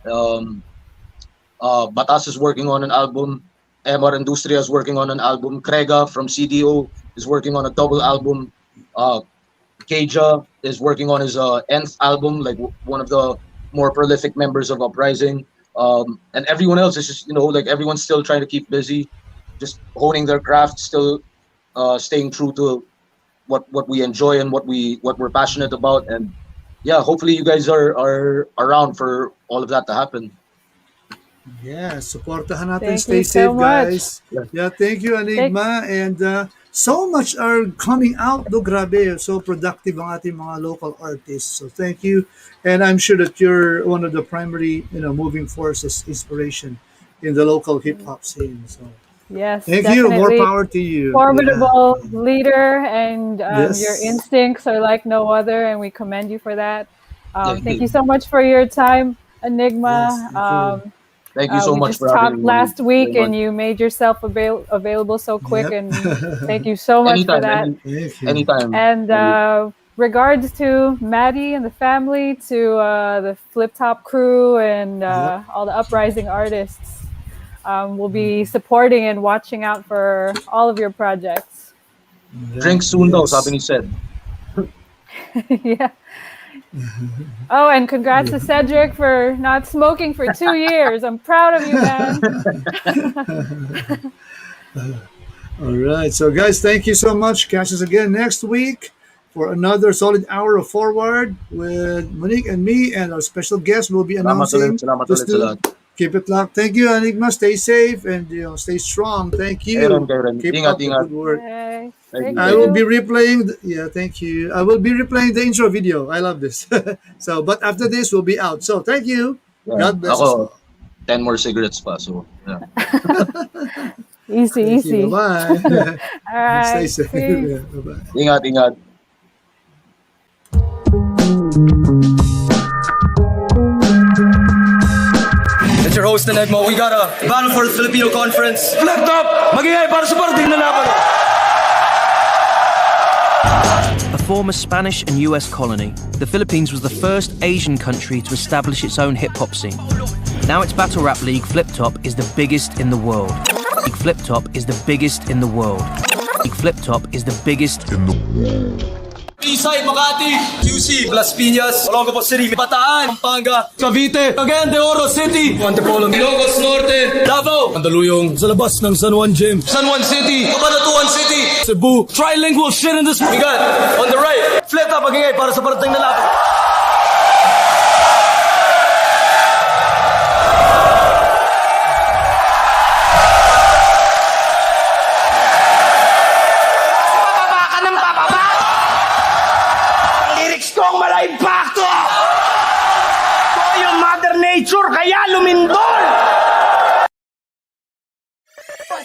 Batas is working on an album. MR Industria is working on an album. Krega from CDO is working on a double album. Keija is working on his nth album, like one of the more prolific members of Uprising. And everyone else is just, like everyone's still trying to keep busy, just honing their craft, still staying true to what we enjoy and what we're passionate about. And yeah, hopefully you guys are around for all of that to happen. Yeah, supportahan natin. Thank Stay you so safe, much. guys. Yeah, thank you, Anygma. And so much are coming out. Do grabe, so productive ang ating mga local artists. So thank you. And I'm sure that you're one of the primary, moving forces, inspiration in the local hip hop scene. So Yes, thank you. More definitely. power to you. Formidable leader, and Yes. your instincts are like no other, and we commend you for that. Thank Thank you. you so much for your time, Enigma. Yes, thank you. Thank you so We much just for having talked me. last week, very and much. you made yourself available so quick, Yep. and thank you so much for that. Thank you. Anytime. And regards to Maddie and the family, to the FlipTop crew, and all the Uprising artists. We'll be supporting and watching out for all of your projects. Drink soon though, Yes. sabi ni Sed. Yeah. Oh, and congrats to Cedric for not smoking for 2 years. I'm proud of you, man. All right. So, guys, thank you so much. Catch us again next week for another solid hour of Forward with Monique and me, and our special guest will be announcing. Salamat Just ulit sa to lahat. keep it locked. Thank you, Enigma. Stay safe and stay strong. Thank you. Kairan. Keep Ingat, up the ingat. good work. Okay. Thank Thank you. I will you. be replaying. Thank you. I will be replaying the intro video. I love this. So, but after this, we'll be out. So, thank you. Yeah. God bless us all. Ako, 10 more cigarettes pa. So, yeah. Easy, Thank easy. you. Bye. All right. Stay safe. Peace. Yeah, bye-bye. Ingat. It's your host, Anygma. We got a battle for the Filipino conference. FlipTop! Magingay para sa parating na laban. A former Spanish and US colony, the Philippines was the first Asian country to establish its own hip-hop scene. Now its battle rap league, FlipTop, is the biggest in the world. FlipTop is the biggest in the world. FlipTop is the biggest in the Eastside, Makati, QC, Las Piñas, Olongapo City, Bataan, Pampanga, Cavite, Cagayan de Oro City, Antipolo, Ilocos Norte, Davao, Mandaluyong, sa labas ng San Juan Gym, San Juan City, Cabanatuan City, Cebu, trilingual shit in this. We got, on the right, FlipTop, magingay para sa parating na laban.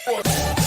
4.